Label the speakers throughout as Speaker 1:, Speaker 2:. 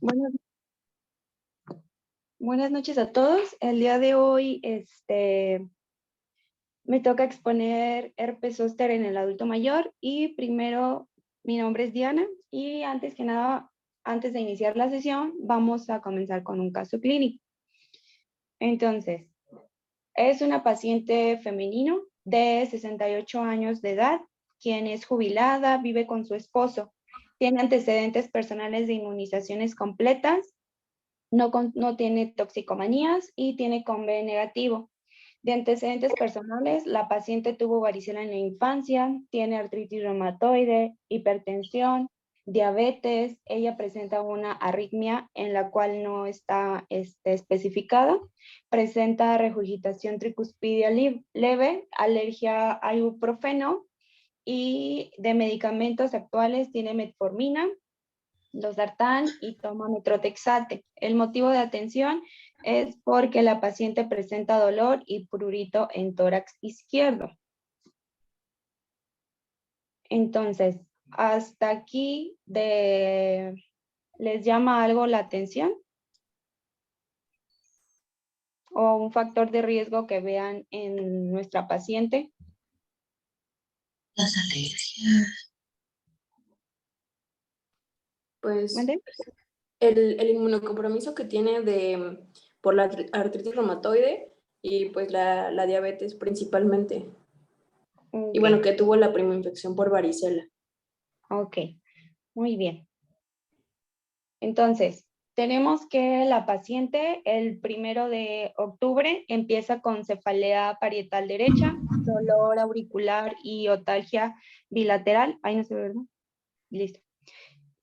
Speaker 1: Buenas, buenas noches a todos. El día de hoy me toca exponer herpes zóster en el adulto mayor y primero mi nombre es Diana y antes que nada, antes de iniciar la sesión, vamos a comenzar con un caso clínico. Entonces, es una paciente femenino de 68 años de edad, quien es jubilada, vive con su esposo, tiene antecedentes personales de inmunizaciones completas, no tiene toxicomanías y tiene con-B negativo. De antecedentes personales, la paciente tuvo varicela en la infancia, tiene artritis reumatoide, hipertensión, diabetes. Ella presenta una arritmia en la cual no está especificada. Presenta regurgitación tricuspidia leve, alergia a ibuprofeno y de medicamentos actuales tiene metformina, losartán y toma metrotexate. El motivo de atención es porque la paciente presenta dolor y prurito en tórax izquierdo. Entonces, hasta aquí ¿les llama algo la atención? ¿O un factor de riesgo que vean en nuestra paciente?
Speaker 2: Las alergias.
Speaker 3: Pues
Speaker 1: ¿Vale?
Speaker 3: el inmunocompromiso que tiene por la artritis reumatoide y pues la diabetes principalmente.
Speaker 1: Okay.
Speaker 3: Y bueno, que tuvo la primera infección por varicela.
Speaker 1: Ok, muy bien. Entonces, tenemos que la paciente el 1 de octubre empieza con cefalea parietal derecha, dolor auricular y otalgia bilateral. Ahí no se ve, ¿verdad? Listo.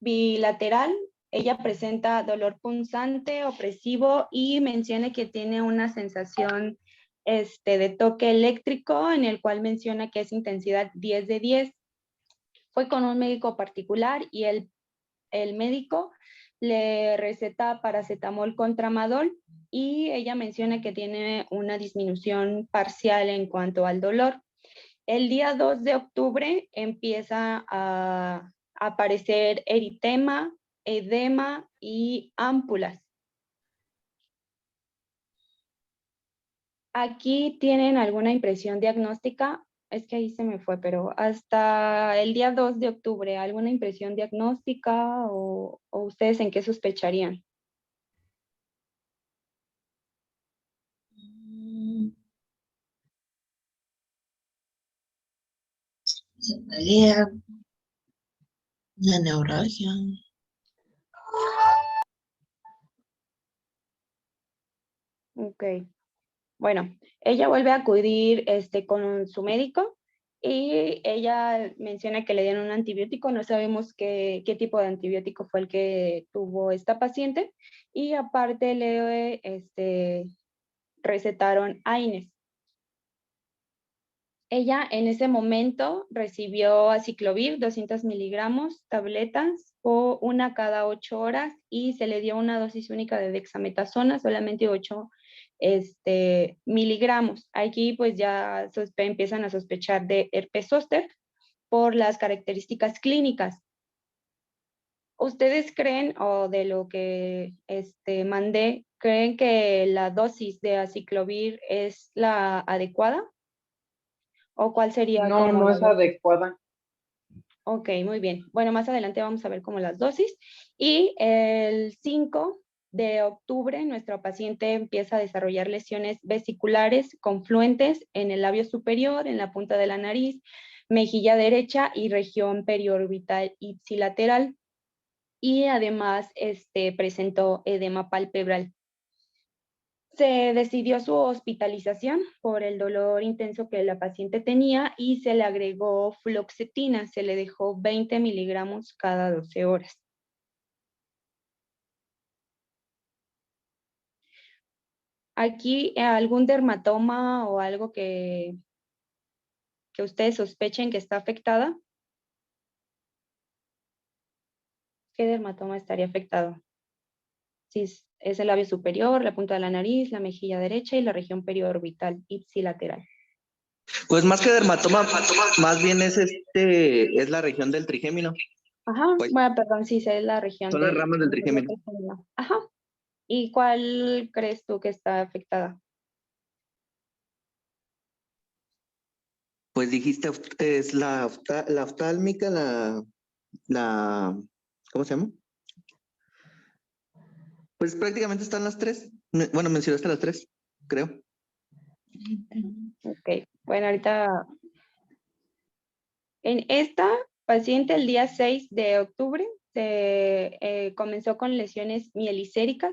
Speaker 1: Bilateral, ella presenta dolor punzante, opresivo y menciona que tiene una sensación de toque eléctrico en el cual menciona que es intensidad 10 de 10. Fue con un médico particular y el médico le receta paracetamol con tramadol y ella menciona que tiene una disminución parcial en cuanto al dolor. El día 2 de octubre empieza a aparecer eritema, edema y ámpulas. Aquí tienen alguna impresión diagnóstica. Es que ahí se me fue, pero hasta el día 2 de octubre, ¿alguna impresión diagnóstica o ustedes en qué sospecharían?
Speaker 2: Cefalea, una neuralgia.
Speaker 1: Ok. Bueno, ella vuelve a acudir con su médico y ella menciona que le dieron un antibiótico. No sabemos qué tipo de antibiótico fue el que tuvo esta paciente. Y aparte le recetaron AINES. Ella en ese momento recibió aciclovir 200 miligramos, tabletas, o una cada 8 horas y se le dio una dosis única de dexametasona, solamente 8 miligramos. Aquí pues ya empiezan a sospechar de herpes zóster por las características clínicas. ¿Ustedes creen, o de lo que mandé, creen que la dosis de aciclovir es la adecuada? ¿O cuál sería
Speaker 4: No,
Speaker 1: como
Speaker 4: no
Speaker 1: la
Speaker 4: es adecuada.
Speaker 1: Ok, muy bien. Bueno, más adelante vamos a ver como las dosis. Y el 5 de octubre, nuestro paciente empieza a desarrollar lesiones vesiculares confluentes en el labio superior, en la punta de la nariz, mejilla derecha y región periorbital ipsilateral. Y además presentó edema palpebral. Se decidió su hospitalización por el dolor intenso que la paciente tenía y se le agregó fluoxetina, se le dejó 20 miligramos cada 12 horas. Aquí, ¿algún dermatoma o algo que ustedes sospechen que está afectada? ¿Qué dermatoma estaría afectado? Si es el labio superior, la punta de la nariz, la mejilla derecha y la región periorbital ipsilateral.
Speaker 5: Pues más que dermatoma, más bien es la región del trigémino.
Speaker 1: Ajá,
Speaker 4: Pues,
Speaker 1: bueno, perdón, sí, sé la región
Speaker 4: son las
Speaker 1: del
Speaker 4: ramas del
Speaker 1: del
Speaker 4: trigémino.
Speaker 1: trigémino. Ajá. ¿Y cuál crees tú que está afectada?
Speaker 4: Pues dijiste, es la oftálmica, ¿cómo se llama? Pues prácticamente están las tres. Bueno, mencionaste las tres, creo.
Speaker 1: Ok, bueno, ahorita en esta paciente el día 6 de octubre se comenzó con lesiones mielicéricas,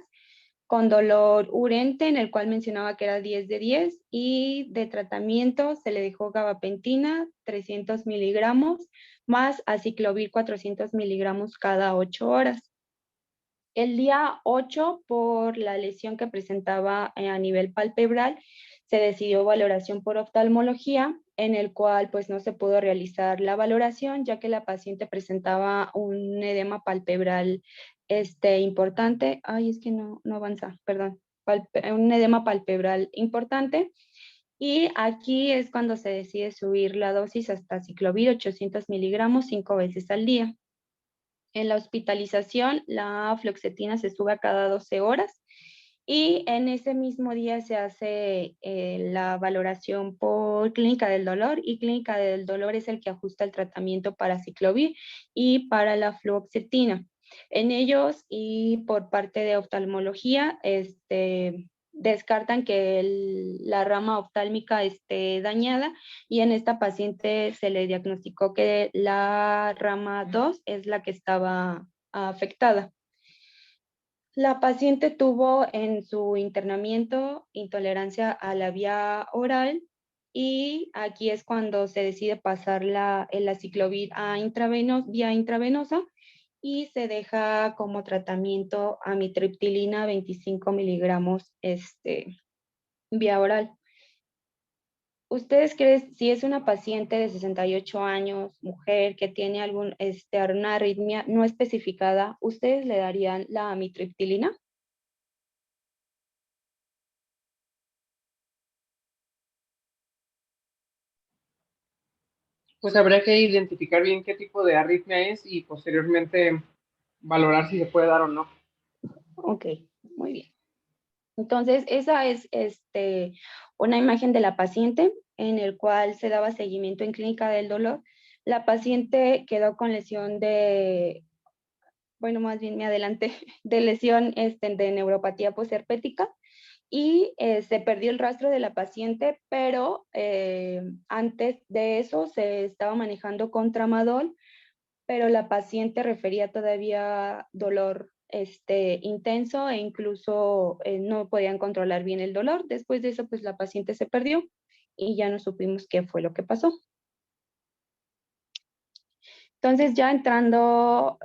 Speaker 1: con dolor urente, en el cual mencionaba que era 10 de 10, y de tratamiento se le dejó gabapentina 300 miligramos, más aciclovir 400 miligramos cada 8 horas. El día 8, por la lesión que presentaba a nivel palpebral, se decidió valoración por oftalmología, en el cual pues no se pudo realizar la valoración, ya que la paciente presentaba un edema palpebral importante. Ay, es que no avanza, perdón. Un edema palpebral importante. Y aquí es cuando se decide subir la dosis hasta ciclovir 800 miligramos 5 veces al día. En la hospitalización, la fluoxetina se sube a cada 12 horas y en ese mismo día se hace la valoración por clínica del dolor, y clínica del dolor es el que ajusta el tratamiento para ciclovir y para la fluoxetina. En ellos y por parte de oftalmología, descartan que la rama oftálmica esté dañada, y en esta paciente se le diagnosticó que la rama 2 es la que estaba afectada. La paciente tuvo en su internamiento intolerancia a la vía oral, y aquí es cuando se decide pasar el aciclovir a vía intravenosa, y se deja como tratamiento amitriptilina 25 miligramos vía oral. ¿Ustedes creen, si es una paciente de 68 años, mujer, que tiene una arritmia no especificada, ustedes le darían la amitriptilina?
Speaker 5: Pues habría que identificar bien qué tipo de arritmia es y posteriormente valorar si se puede dar o no.
Speaker 1: Ok, muy bien. Entonces, esa es una imagen de la paciente en el cual se daba seguimiento en clínica del dolor. La paciente quedó con lesión más bien me adelanté, de lesión de neuropatía posherpética, y se perdió el rastro de la paciente, pero antes de eso se estaba manejando con tramadol, pero la paciente refería todavía dolor intenso, e incluso no podían controlar bien el dolor. Después de eso, pues la paciente se perdió y ya no supimos qué fue lo que pasó. Entonces, ya entrando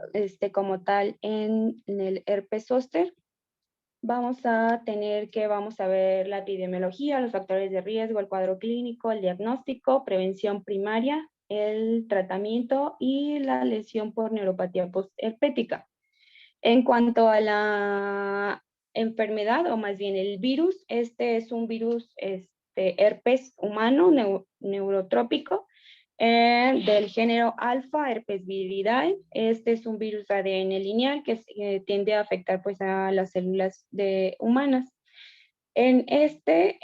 Speaker 1: como tal en el herpes zóster, vamos a ver la epidemiología, los factores de riesgo, el cuadro clínico, el diagnóstico, prevención primaria, el tratamiento y la lesión por neuropatía postherpética. En cuanto a la enfermedad, o más bien el virus, este es un virus herpes humano neurotrópico, del género alfa, herpes viridae. Este es un virus ADN lineal que tiende a afectar pues a las células humanas. En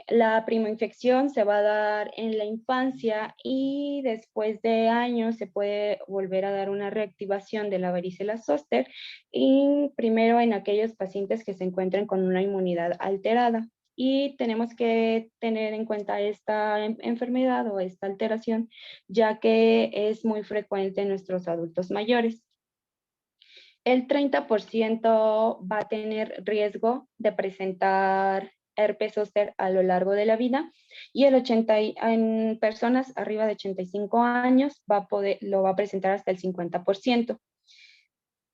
Speaker 1: la primoinfección se va a dar en la infancia, y después de años se puede volver a dar una reactivación de la varicela zóster, y primero en aquellos pacientes que se encuentren con una inmunidad alterada. Y tenemos que tener en cuenta esta enfermedad o esta alteración, ya que es muy frecuente en nuestros adultos mayores. El 30% va a tener riesgo de presentar herpes zóster a lo largo de la vida, y en personas arriba de 85 años lo va a presentar hasta el 50%.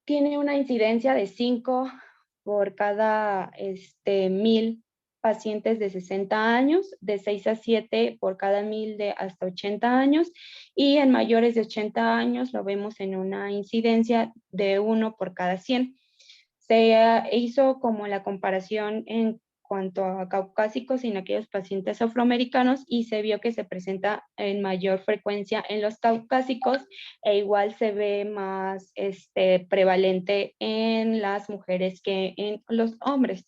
Speaker 1: Tiene una incidencia de 5 por cada 1000 pacientes de 60 años, de 6 a 7 por cada 1000 de hasta 80 años, y en mayores de 80 años lo vemos en una incidencia de 1 por cada 100. Se hizo como la comparación cuanto a caucásicos y en aquellos pacientes afroamericanos, y se vio que se presenta en mayor frecuencia en los caucásicos e igual se ve más prevalente en las mujeres que en los hombres.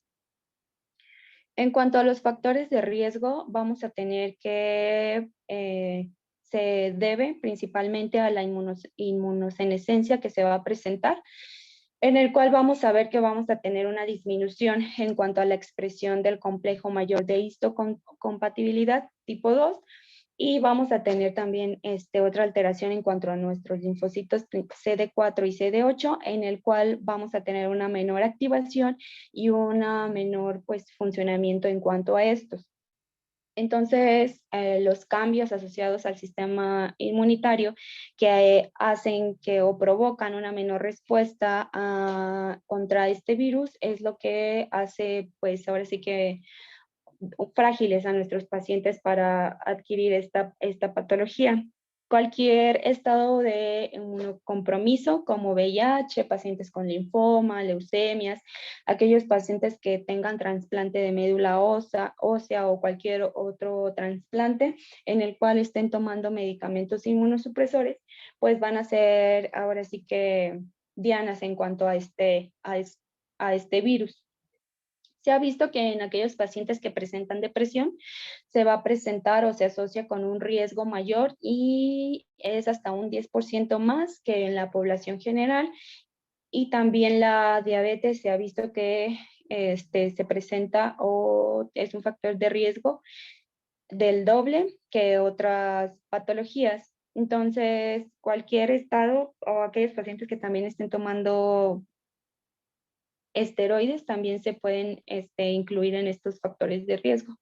Speaker 1: En cuanto a los factores de riesgo, vamos a tener que se debe principalmente a la inmunosenescencia que se va a presentar, en el cual vamos a ver que vamos a tener una disminución en cuanto a la expresión del complejo mayor de histocompatibilidad tipo 2, y vamos a tener también otra alteración en cuanto a nuestros linfocitos CD4 y CD8, en el cual vamos a tener una menor activación y una menor funcionamiento en cuanto a estos. Entonces, los cambios asociados al sistema inmunitario que hacen que o provocan una menor respuesta contra este virus es lo que hace, pues ahora sí que frágiles a nuestros pacientes para adquirir esta patología. Cualquier estado de inmunocompromiso como VIH, pacientes con linfoma, leucemias, aquellos pacientes que tengan trasplante de médula ósea o cualquier otro trasplante en el cual estén tomando medicamentos inmunosupresores, pues van a ser ahora sí que dianas en cuanto a este virus. Se ha visto que en aquellos pacientes que presentan depresión se va a presentar o se asocia con un riesgo mayor y es hasta un 10% más que en la población general. Y también la diabetes se ha visto que se presenta o es un factor de riesgo del doble que otras patologías. Entonces, cualquier estado o aquellos pacientes que también estén tomando esteroides también se pueden incluir en estos factores de riesgo.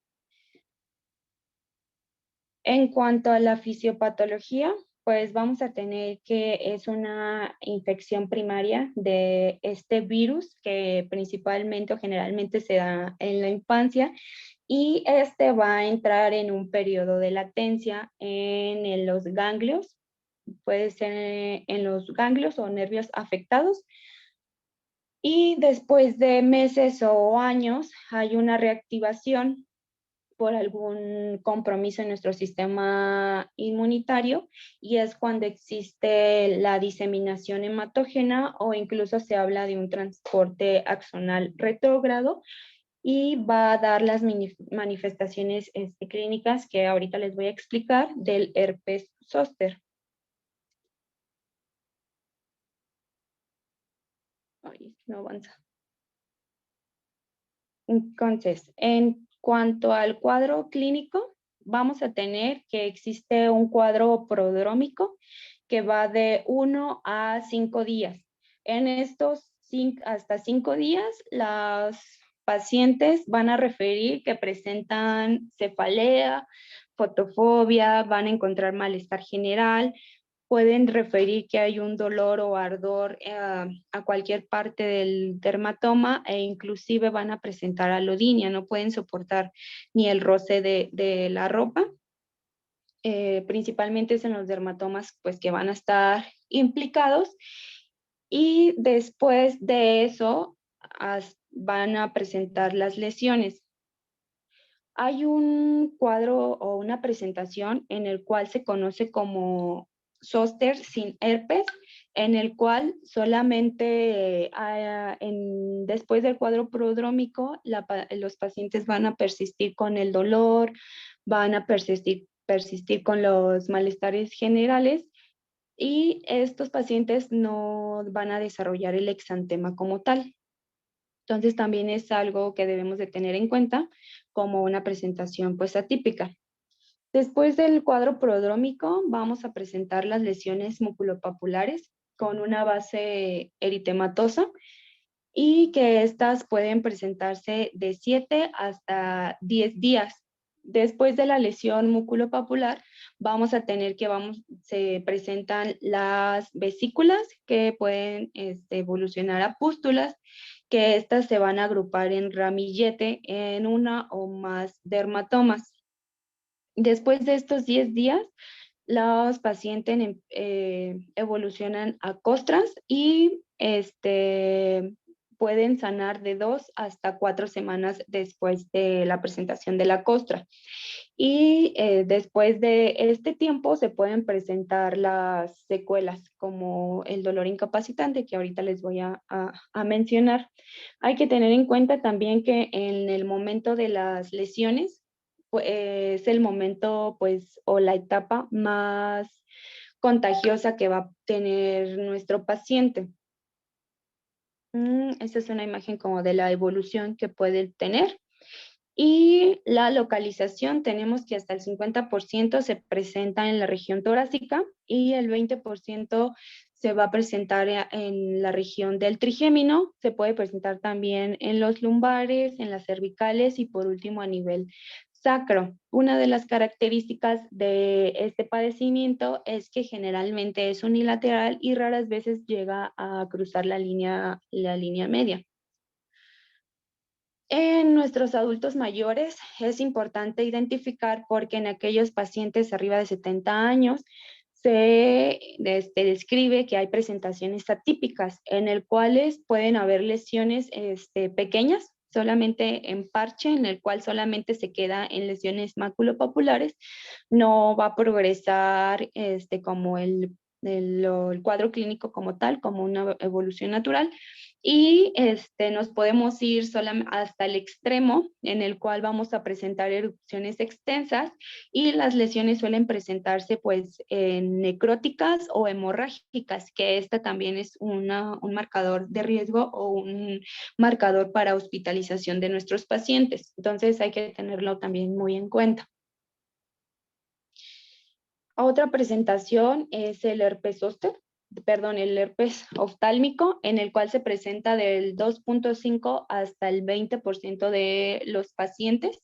Speaker 1: En cuanto a la fisiopatología, pues vamos a tener que es una infección primaria de este virus que principalmente o generalmente se da en la infancia, y va a entrar en un periodo de latencia en los ganglios, puede ser en los ganglios o nervios afectados. Y después de meses o años hay una reactivación por algún compromiso en nuestro sistema inmunitario, y es cuando existe la diseminación hematógena o incluso se habla de un transporte axonal retrógrado, y va a dar las manifestaciones clínicas que ahorita les voy a explicar del herpes zóster. Ay, no avanza. Entonces, en cuanto al cuadro clínico, vamos a tener que existe un cuadro prodrómico que va de 1 a 5 días. En estos hasta 5 días, las pacientes van a referir que presentan cefalea, fotofobia, van a encontrar malestar general, pueden referir que hay un dolor o ardor a cualquier parte del dermatoma, e inclusive van a presentar alodinia, no pueden soportar ni el roce de la ropa. Principalmente es en los dermatomas pues que van a estar implicados, y después de eso van a presentar las lesiones. Hay un cuadro o una presentación en el cual se conoce como zóster sin herpes, en el cual solamente después del cuadro prodrómico los pacientes van a persistir con el dolor, van a persistir con los malestares generales, y estos pacientes no van a desarrollar el exantema como tal. Entonces también es algo que debemos de tener en cuenta como una presentación pues atípica. Después del cuadro prodrómico vamos a presentar las lesiones musculopapulares con una base eritematosa, y que estas pueden presentarse de 7 hasta 10 días. Después de la lesión musculopapular vamos a tener que se presentan las vesículas que pueden evolucionar a pústulas, que estas se van a agrupar en ramillete en una o más dermatomas. Después de estos 10 días, los pacientes evolucionan a costras y pueden sanar de 2 hasta 4 semanas después de la presentación de la costra. Y después de este tiempo se pueden presentar las secuelas, como el dolor incapacitante, que ahorita les voy a mencionar. Hay que tener en cuenta también que en el momento de las lesiones, es el momento, pues, o la etapa más contagiosa que va a tener nuestro paciente. Esta es una imagen como de la evolución que puede tener. Y la localización, tenemos que hasta el 50% se presenta en la región torácica y el 20% se va a presentar en la región del trigémino, se puede presentar también en los lumbares, en las cervicales y por último a nivel sacro. Una de las características de este padecimiento es que generalmente es unilateral y raras veces llega a cruzar la línea media. En nuestros adultos mayores es importante identificar porque en aquellos pacientes arriba de 70 años se describe que hay presentaciones atípicas en el cuales pueden haber lesiones pequeñas, solamente en parche, en el cual solamente se queda en lesiones maculopapulares, no va a progresar como el cuadro clínico como tal, como una evolución natural, y nos podemos ir hasta el extremo en el cual vamos a presentar erupciones extensas y las lesiones suelen presentarse pues necróticas o hemorrágicas, que esta también es un marcador de riesgo o un marcador para hospitalización de nuestros pacientes. Entonces hay que tenerlo también muy en cuenta. Otra presentación es el herpes zóster, el herpes oftálmico, en el cual se presenta del 2.5 hasta el 20% de los pacientes.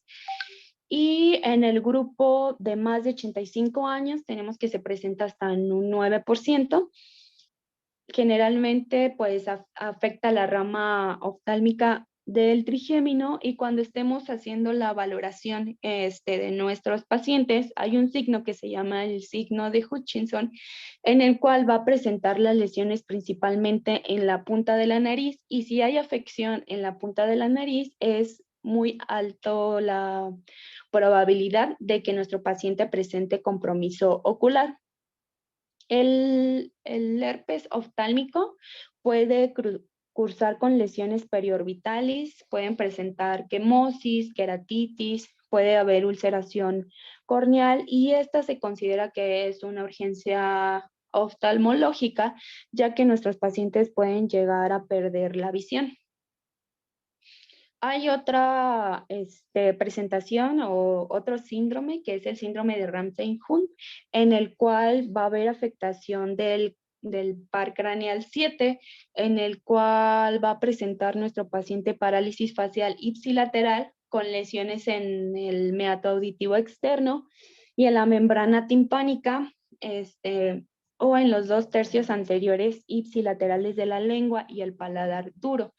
Speaker 1: Y en el grupo de más de 85 años tenemos que se presenta hasta en un 9%. Generalmente pues afecta la rama oftálmica del trigémino y cuando estemos haciendo la valoración de nuestros pacientes, hay un signo que se llama el signo de Hutchinson, en el cual va a presentar las lesiones principalmente en la punta de la nariz, y si hay afección en la punta de la nariz, es muy alto la probabilidad de que nuestro paciente presente compromiso ocular. El herpes oftálmico puede cursar con lesiones periorbitales, pueden presentar quemosis, queratitis, puede haber ulceración corneal y esta se considera que es una urgencia oftalmológica, ya que nuestros pacientes pueden llegar a perder la visión. Hay otra presentación o otro síndrome que es el síndrome de Ramsay-Hunt, en el cual va a haber afectación del par craneal 7, en el cual va a presentar nuestro paciente parálisis facial ipsilateral con lesiones en el meato auditivo externo y en la membrana timpánica, o en los 2 tercios anteriores ipsilaterales de la lengua y el paladar duro.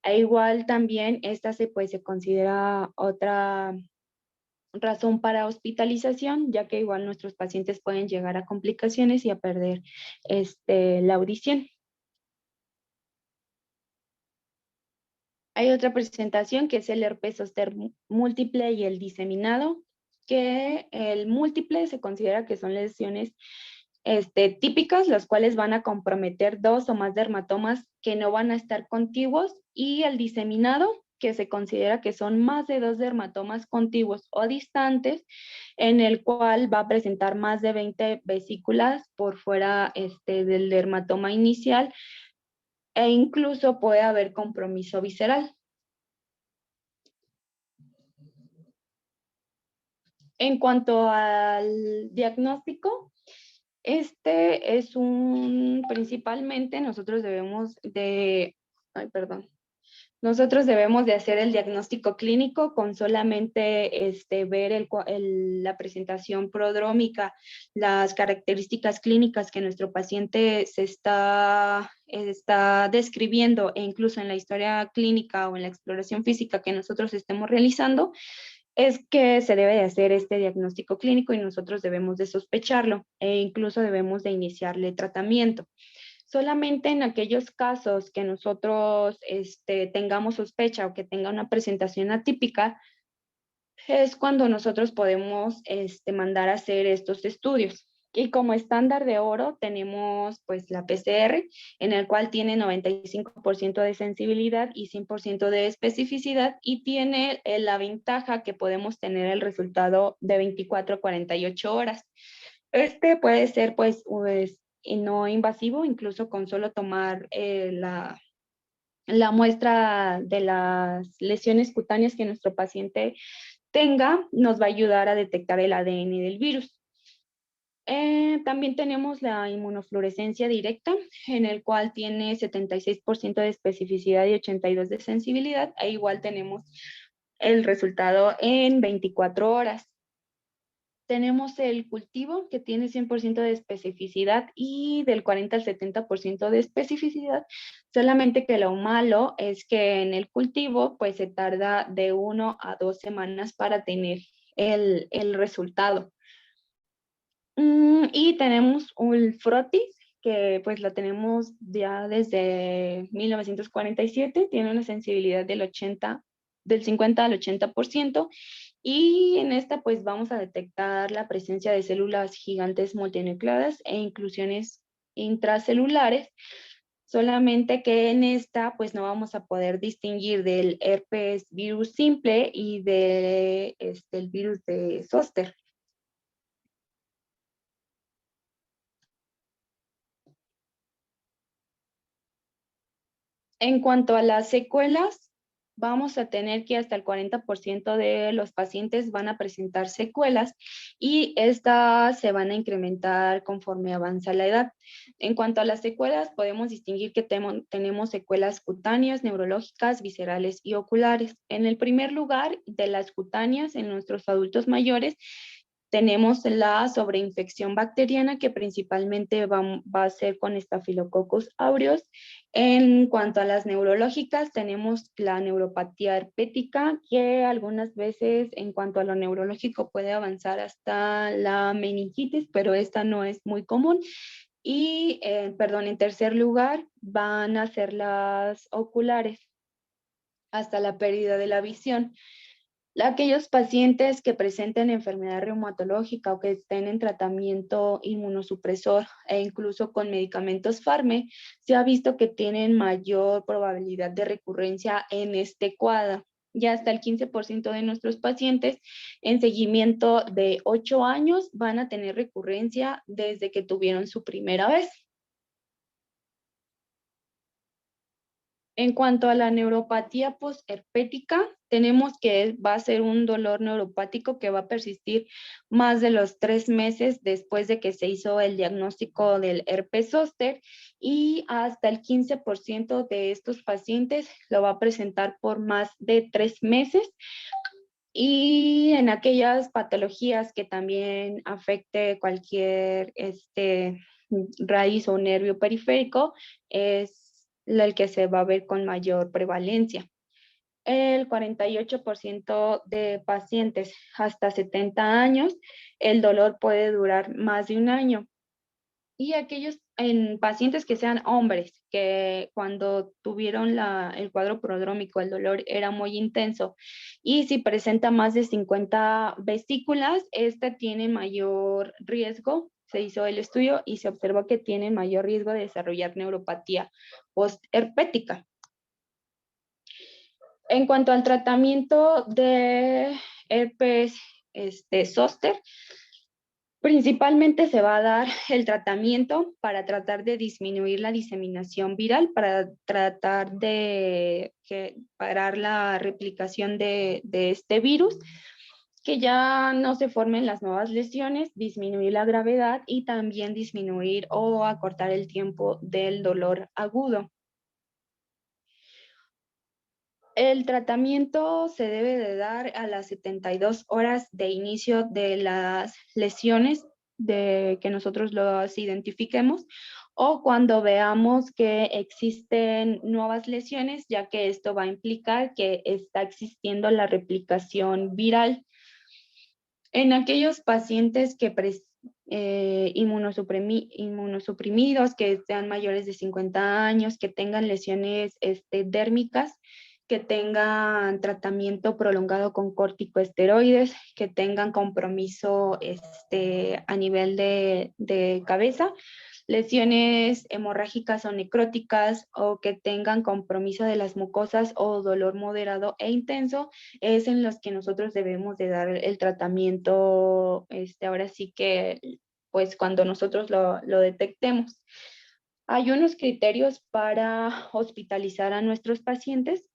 Speaker 1: E igual también esta se considera otra razón para hospitalización, ya que igual nuestros pacientes pueden llegar a complicaciones y a perder la audición. Hay otra presentación que es el herpes zóster múltiple y el diseminado, que el múltiple se considera que son lesiones típicas, las cuales van a comprometer 2 o más dermatomas que no van a estar contiguos, y el diseminado, que se considera que son más de 2 dermatomas contiguos o distantes, en el cual va a presentar más de 20 vesículas por fuera del dermatoma inicial e incluso puede haber compromiso visceral. En cuanto al diagnóstico, principalmente nosotros debemos de hacer el diagnóstico clínico con solamente ver la presentación prodrómica, las características clínicas que nuestro paciente se está describiendo, e incluso en la historia clínica o en la exploración física que nosotros estemos realizando, es que se debe de hacer este diagnóstico clínico y nosotros debemos de sospecharlo e incluso debemos de iniciarle tratamiento. Solamente en aquellos casos que nosotros tengamos sospecha o que tenga una presentación atípica, es cuando nosotros podemos mandar a hacer estos estudios. Y como estándar de oro tenemos pues la PCR, en el cual tiene 95% de sensibilidad y 100% de especificidad, y tiene la ventaja que podemos tener el resultado de 24 a 48 horas. Este puede ser pues no invasivo, incluso con solo tomar la muestra de las lesiones cutáneas que nuestro paciente tenga, nos va a ayudar a detectar el ADN del virus. También tenemos la inmunofluorescencia directa, en el cual tiene 76% de especificidad y 82% de sensibilidad, e igual tenemos el resultado en 24 horas. Tenemos el cultivo, que tiene 100% de especificidad y del 40 al 70% de especificidad, solamente que lo malo es que en el cultivo pues se tarda de 1 a 2 semanas para tener el resultado. Y tenemos un frotis, que pues la tenemos ya desde 1947, tiene una sensibilidad del 50 al 80%, y en esta pues vamos a detectar la presencia de células gigantes multinucleadas e inclusiones intracelulares, solamente que en esta pues no vamos a poder distinguir del herpes virus simple y de el virus de zóster. En cuanto a las secuelas, vamos a tener que hasta el 40% de los pacientes van a presentar secuelas, y estas se van a incrementar conforme avanza la edad. En cuanto a las secuelas, podemos distinguir que tenemos secuelas cutáneas, neurológicas, viscerales y oculares. En el primer lugar, de las cutáneas en nuestros adultos mayores, tenemos la sobreinfección bacteriana, que principalmente va a ser con Staphylococcus aureus. En cuanto a las neurológicas, tenemos la neuropatía herpética, que algunas veces en cuanto a lo neurológico puede avanzar hasta la meningitis, pero esta no es muy común. Y, en tercer lugar, van a ser las oculares, hasta la pérdida de la visión. Aquellos pacientes que presenten enfermedad reumatológica o que estén en tratamiento inmunosupresor e incluso con medicamentos FARME, se ha visto que tienen mayor probabilidad de recurrencia en este cuadro. Ya hasta el 15% de nuestros pacientes en seguimiento de 8 años van a tener recurrencia desde que tuvieron su primera vez. En cuanto a la neuropatía posherpética, tenemos que va a ser un dolor neuropático que va a persistir más de los 3 meses después de que se hizo el diagnóstico del herpes zóster, y hasta el 15% de estos pacientes lo va a presentar por más de 3 meses. Y en aquellas patologías que también afecte cualquier raíz o nervio periférico, es el que se va a ver con mayor prevalencia. El 48% de pacientes hasta 70 años, el dolor puede durar más de un año. Y aquellos en pacientes que sean hombres, que cuando tuvieron el cuadro prodrómico, el dolor era muy intenso, y si presenta más de 50 vesículas, esta tiene mayor riesgo. Se hizo el estudio y se observó que tiene mayor riesgo de desarrollar neuropatía postherpética. En cuanto al tratamiento de herpes zóster, principalmente se va a dar el tratamiento para tratar de disminuir la diseminación viral, para tratar de parar la replicación de este virus, que ya no se formen las nuevas lesiones, disminuir la gravedad y también disminuir o acortar el tiempo del dolor agudo. El tratamiento se debe de dar a las 72 horas de inicio de las lesiones, de que nosotros los identifiquemos, o cuando veamos que existen nuevas lesiones, ya que esto va a implicar que está existiendo la replicación viral. En aquellos pacientes que inmunosuprimidos, que sean mayores de 50 años, que tengan lesiones dérmicas, que tengan tratamiento prolongado con corticosteroides, que tengan compromiso a nivel de cabeza, lesiones hemorrágicas o necróticas, o que tengan compromiso de las mucosas o dolor moderado e intenso, es en los que nosotros debemos de dar el tratamiento, ahora sí que, pues cuando nosotros lo detectemos. Hay unos criterios para hospitalizar a nuestros pacientes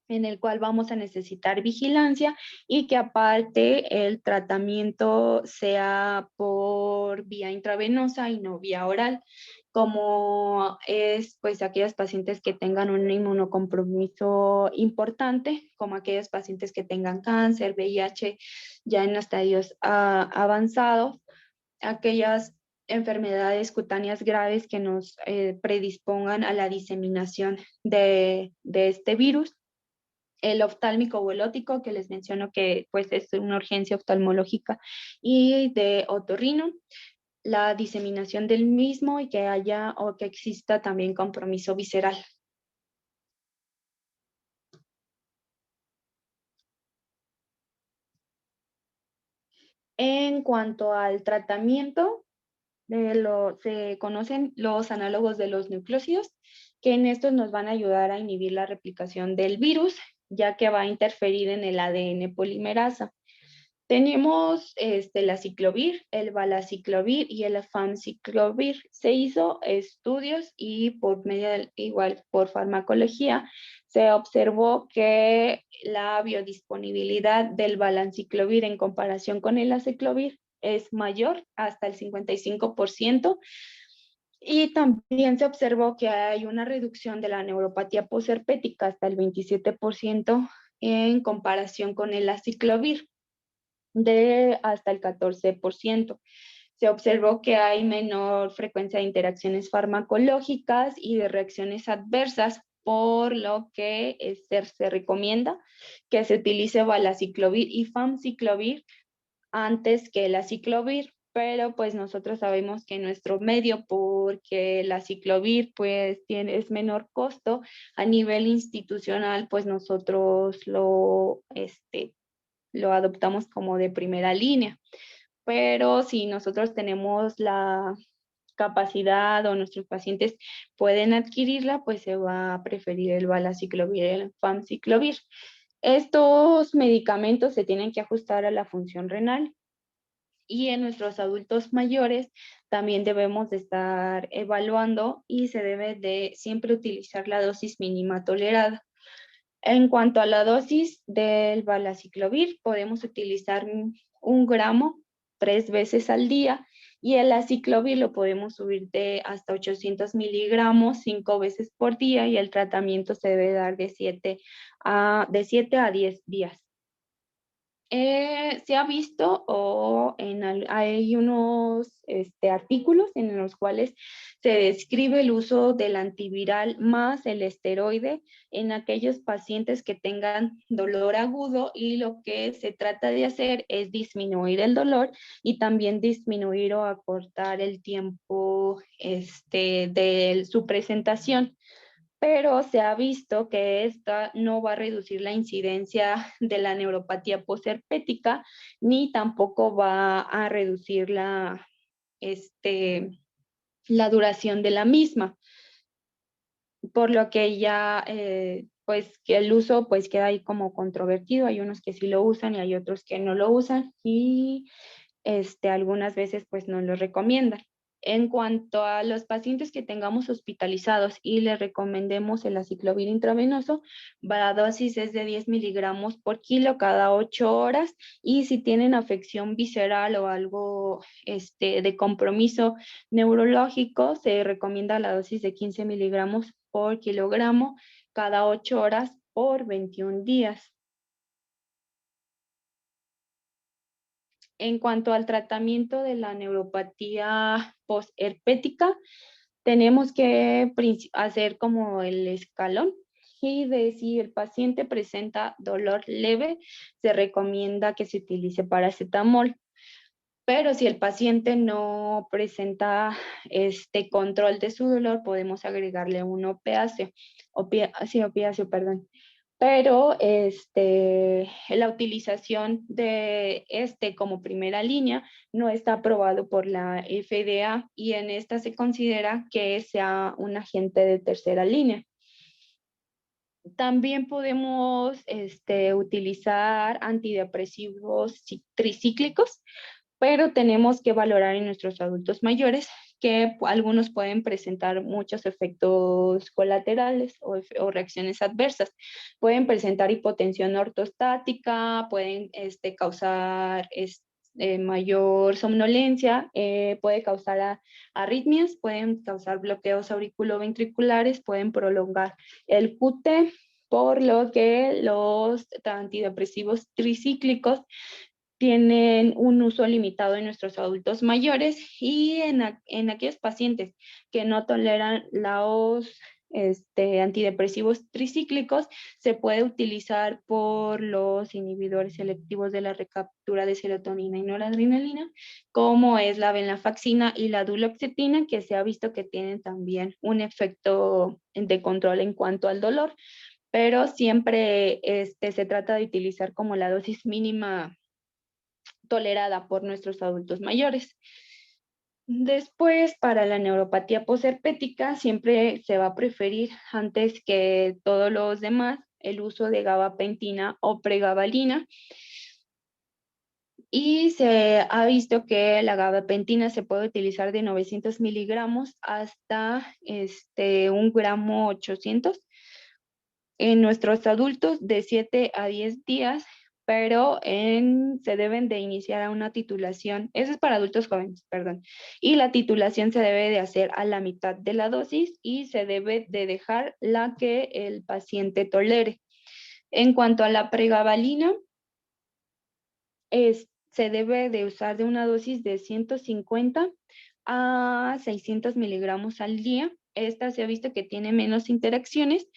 Speaker 1: en el cual vamos a necesitar vigilancia y que aparte el tratamiento sea por vía intravenosa y no vía oral, como es pues aquellos pacientes que tengan un inmunocompromiso importante, como aquellos pacientes que tengan cáncer, VIH ya en estadios avanzados, aquellas enfermedades cutáneas graves que nos predispongan a la diseminación de este virus, el oftálmico o el ótico, que les menciono que pues es una urgencia oftalmológica, y de otorrino, la diseminación del mismo y que haya o que exista también compromiso visceral. En cuanto al tratamiento, se conocen los análogos de los nucleósidos, que en estos nos van a ayudar a inhibir la replicación del virus, ya que va a interferir en el ADN polimerasa. Tenemos la ciclovir, el valaciclovir y el famciclovir. Se hizo estudios y por medio igual por farmacología se observó que la biodisponibilidad del valanciclovir en comparación con el aciclovir es mayor, hasta el 55%. Y también se observó que hay una reducción de la neuropatía posherpética hasta el 27% en comparación con el aciclovir, de hasta el 14%. Se observó que hay menor frecuencia de interacciones farmacológicas y de reacciones adversas, por lo que se recomienda que se utilice valaciclovir y famciclovir antes que el aciclovir, pero pues nosotros sabemos que nuestro medio, porque el aciclovir pues es menor costo a nivel institucional, pues nosotros lo adoptamos como de primera línea. Pero si nosotros tenemos la capacidad o nuestros pacientes pueden adquirirla, pues se va a preferir el valaciclovir y el famciclovir. Estos medicamentos se tienen que ajustar a la función renal, y en nuestros adultos mayores también debemos de estar evaluando y se debe de siempre utilizar la dosis mínima tolerada. En cuanto a la dosis del valaciclovir, podemos utilizar 1 gramo 3 veces al día, y el aciclovir lo podemos subir de hasta 800 miligramos 5 veces por día, y el tratamiento se debe dar de 7 a 10 días. Se ha visto hay unos artículos en los cuales se describe el uso del antiviral más el esteroide en aquellos pacientes que tengan dolor agudo, y lo que se trata de hacer es disminuir el dolor y también disminuir o acortar el tiempo de su presentación, pero se ha visto que esta no va a reducir la incidencia de la neuropatía posherpética, ni tampoco va a reducir la duración de la misma, por lo que ya pues que el uso pues queda ahí como controvertido. Hay unos que sí lo usan y hay otros que no lo usan, y algunas veces pues no lo recomiendan. En cuanto a los pacientes que tengamos hospitalizados y les recomendemos el aciclovir intravenoso, la dosis es de 10 miligramos por kilo cada 8 horas, y si tienen afección visceral o algo de compromiso neurológico, se recomienda la dosis de 15 miligramos por kilogramo cada 8 horas por 21 días. En cuanto al tratamiento de la neuropatía posherpética, tenemos que hacer como el escalón, y de si el paciente presenta dolor leve, se recomienda que se utilice paracetamol. Pero si el paciente no presenta este control de su dolor, podemos agregarle un opiáceo, opiáceo, perdón. Pero la utilización de este como primera línea no está aprobado por la FDA y en esta se considera que sea un agente de tercera línea. También podemos utilizar antidepresivos tricíclicos, pero tenemos que valorar en nuestros adultos mayores que algunos pueden presentar muchos efectos colaterales o reacciones adversas. Pueden presentar hipotensión ortostática, pueden causar mayor somnolencia, puede causar arritmias, pueden causar bloqueos auriculoventriculares, pueden prolongar el QT, por lo que los antidepresivos tricíclicos tienen un uso limitado en nuestros adultos mayores y en aquellos pacientes que no toleran los antidepresivos tricíclicos, se puede utilizar por los inhibidores selectivos de la recaptura de serotonina y noradrenalina, como es la venlafaxina y la duloxetina, que se ha visto que tienen también un efecto de control en cuanto al dolor, pero siempre se trata de utilizar como la dosis mínima tolerada por nuestros adultos mayores. Después, para la neuropatía posherpética, siempre se va a preferir, antes que todos los demás, el uso de gabapentina o pregabalina. Y se ha visto que la gabapentina se puede utilizar de 900 miligramos hasta 1 gramo 800 en nuestros adultos de 7 a 10 días, pero se deben de iniciar a una titulación, eso es para adultos jóvenes, perdón, y la titulación se debe de hacer a la mitad de la dosis y se debe de dejar la que el paciente tolere. En cuanto a la pregabalina, se debe de usar de una dosis de 150 a 600 miligramos al día. Esta se ha visto que tiene menos interacciones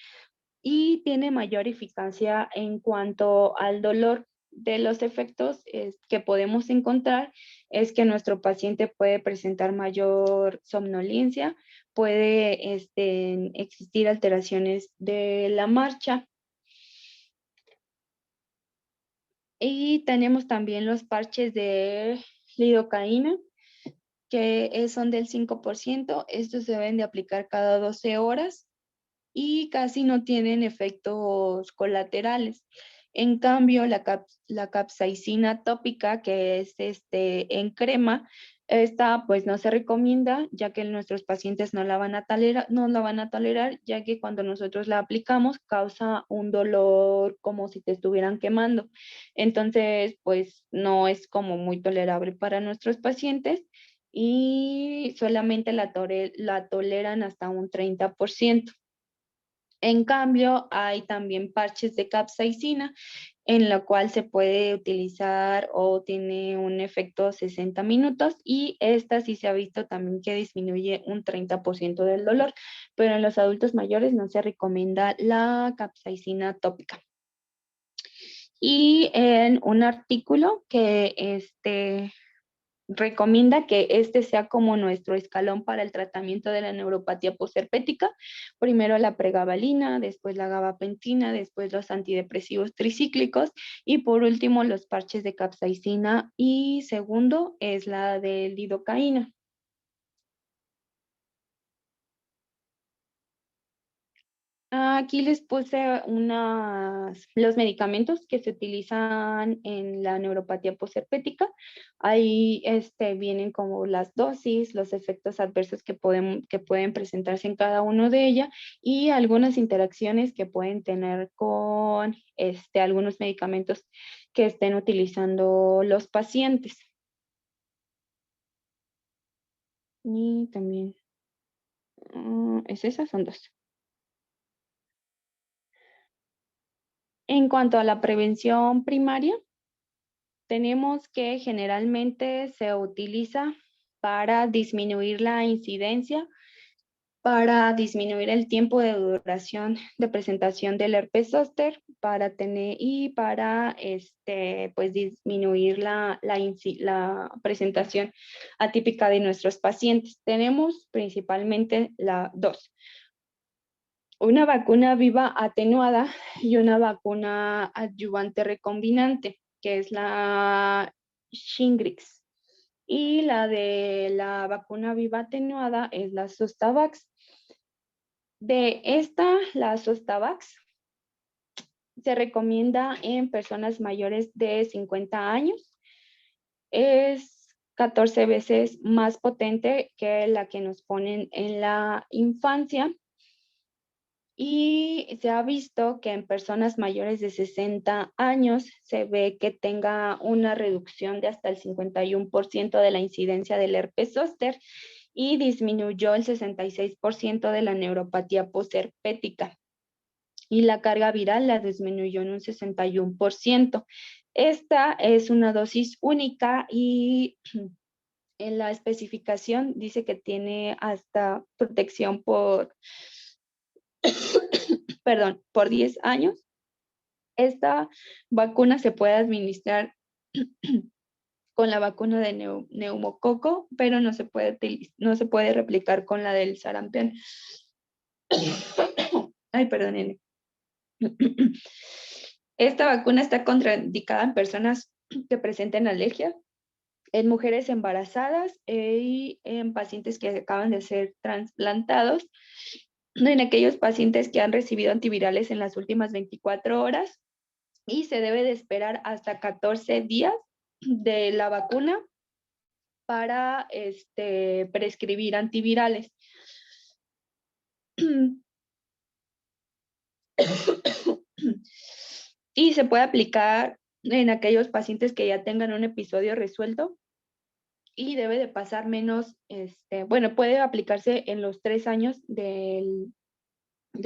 Speaker 1: y tiene mayor eficacia en cuanto al dolor. De los efectos que podemos encontrar es que nuestro paciente puede presentar mayor somnolencia, puede existir alteraciones de la marcha. Y tenemos también los parches de lidocaína, que son del 5%. Estos se deben de aplicar cada 12 horas y casi no tienen efectos colaterales. En cambio, la capsaicina tópica, que es en crema, esta pues no se recomienda, ya que nuestros pacientes no la van a tolerar, ya que cuando nosotros la aplicamos causa un dolor como si te estuvieran quemando. Entonces, pues no es como muy tolerable para nuestros pacientes y solamente la toleran hasta un 30%. En cambio, hay también parches de capsaicina, en la cual se puede utilizar o tiene un efecto 60 minutos y esta sí se ha visto también que disminuye un 30% del dolor, pero en los adultos mayores no se recomienda la capsaicina tópica. Y en un artículo que recomienda que este sea como nuestro escalón para el tratamiento de la neuropatía posherpética. Primero la pregabalina, después la gabapentina, después los antidepresivos tricíclicos y por último los parches de capsaicina y segundo es la de lidocaína. Aquí les puse los medicamentos que se utilizan en la neuropatía posherpética. Ahí vienen como las dosis, los efectos adversos que pueden presentarse en cada uno de ellas y algunas interacciones que pueden tener con algunos medicamentos que estén utilizando los pacientes. Y también, esas son dos. En cuanto a la prevención primaria, tenemos que generalmente se utiliza para disminuir la incidencia, para disminuir el tiempo de duración de presentación del herpes zóster, para pues disminuir la presentación atípica de nuestros pacientes. Tenemos principalmente dos. Una vacuna viva atenuada y una vacuna adyuvante recombinante, que es la Shingrix. Y la de la vacuna viva atenuada es la Zostavax. De esta, la Zostavax, se recomienda en personas mayores de 50 años. Es 14 veces más potente que la que nos ponen en la infancia. Y se ha visto que en personas mayores de 60 años se ve que tenga una reducción de hasta el 51% de la incidencia del herpes zóster y disminuyó el 66% de la neuropatía posherpética. Y la carga viral la disminuyó en un 61%. Esta es una dosis única y en la especificación dice que tiene hasta protección por 10 años. Esta vacuna se puede administrar con la vacuna de neumococo, pero no se puede replicar con la del sarampión. Ay, perdón. Esta vacuna está contraindicada en personas que presenten alergia, en mujeres embarazadas y en pacientes que acaban de ser trasplantados, en aquellos pacientes que han recibido antivirales en las últimas 24 horas y se debe de esperar hasta 14 días de la vacuna para prescribir antivirales. Y se puede aplicar en aquellos pacientes que ya tengan un episodio resuelto y debe de pasar menos, puede aplicarse en los 3 años de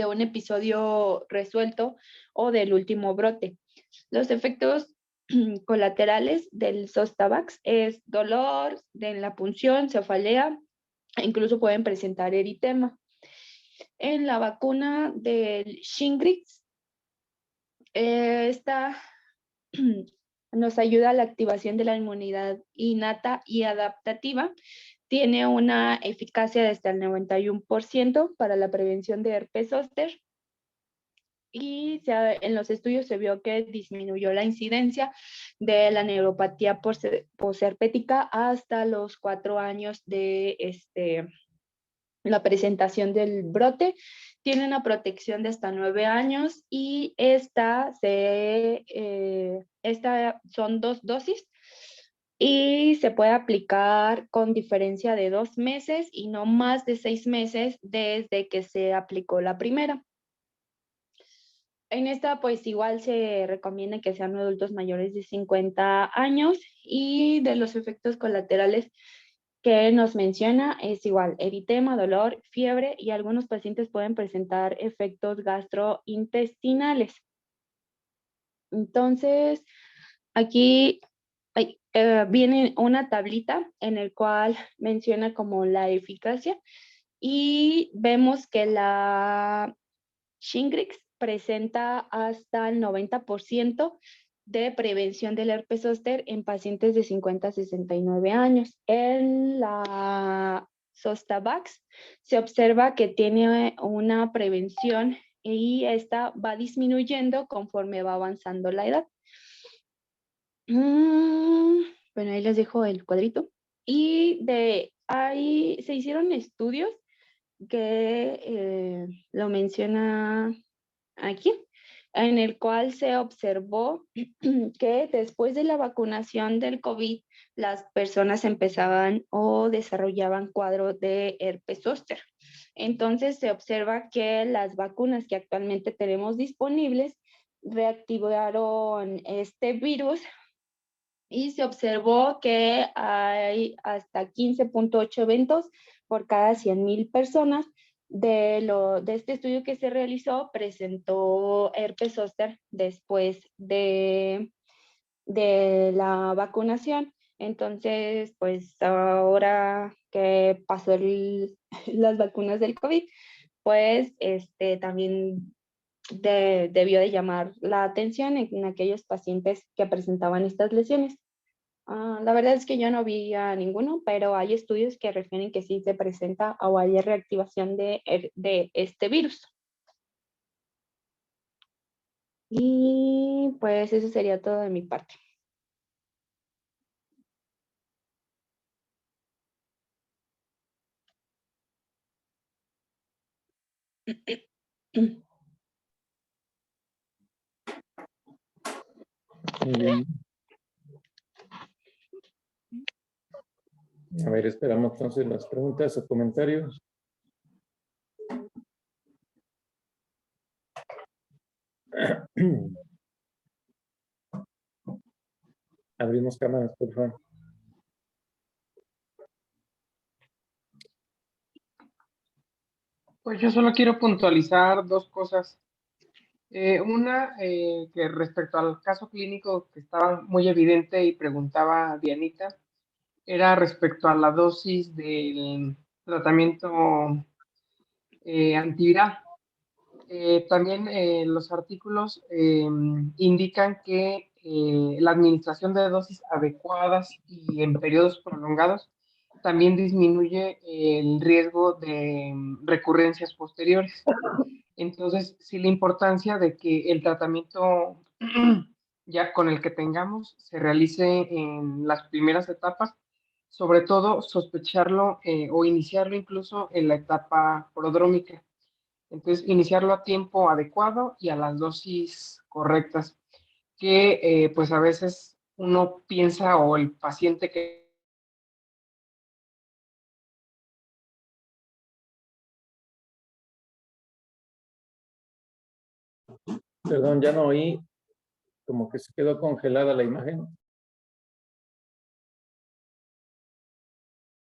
Speaker 1: un episodio resuelto o del último brote. Los efectos colaterales del Zostavax es dolor en la punción, cefalea, e incluso pueden presentar eritema. En la vacuna del Shingrix, esta nos ayuda a la activación de la inmunidad innata y adaptativa. Tiene una eficacia de hasta el 91% para la prevención de herpes zóster. Y en los estudios se vio que disminuyó la incidencia de la neuropatía posherpética hasta los 4 años de la presentación del brote. Tiene una protección de hasta 9 años y esta son 2 dosis y se puede aplicar con diferencia de 2 meses y no más de 6 meses desde que se aplicó la primera. En esta, pues igual se recomienda que sean adultos mayores de 50 años y de los efectos colaterales que nos menciona es igual, eritema, dolor, fiebre y algunos pacientes pueden presentar efectos gastrointestinales. Entonces, aquí viene una tablita en el cual menciona como la eficacia y vemos que la Shingrix presenta hasta el 90% de prevención del herpes zóster en pacientes de 50 a 69 años. En la Zostavax se observa que tiene una prevención y esta va disminuyendo conforme va avanzando la edad. Bueno, ahí les dejo el cuadrito. Y ahí se hicieron estudios que lo menciona aquí, en el cual se observó que después de la vacunación del COVID, las personas empezaban o desarrollaban cuadro de herpes zóster. Entonces se observa que las vacunas que actualmente tenemos disponibles reactivaron este virus y se observó que hay hasta 15.8 eventos por cada 100,000 personas. De este estudio que se realizó, presentó herpes zóster después de la vacunación. Entonces, pues ahora que pasó las vacunas del COVID, pues también debió de llamar la atención en aquellos pacientes que presentaban estas lesiones. La verdad es que yo no vi a ninguno, pero hay estudios que refieren que sí se presenta o hay reactivación de este virus. Y pues eso sería todo de mi parte.
Speaker 6: Muy bien. A ver, esperamos entonces las preguntas o comentarios. Abrimos cámaras, por favor.
Speaker 5: Pues yo solo quiero puntualizar dos cosas. Una, que respecto al caso clínico que estaba muy evidente y preguntaba Dianita, era respecto a la dosis del tratamiento antiviral. También los artículos indican que la administración de dosis adecuadas y en periodos prolongados también disminuye el riesgo de recurrencias posteriores. Entonces, sí, la importancia de que el tratamiento ya con el que tengamos se realice en las primeras etapas, sobre todo sospecharlo o iniciarlo incluso en la etapa prodrómica. Entonces, iniciarlo a tiempo adecuado y a las dosis correctas, que pues a veces uno piensa o el paciente que...
Speaker 6: Perdón, ya no oí, como que se quedó congelada la imagen.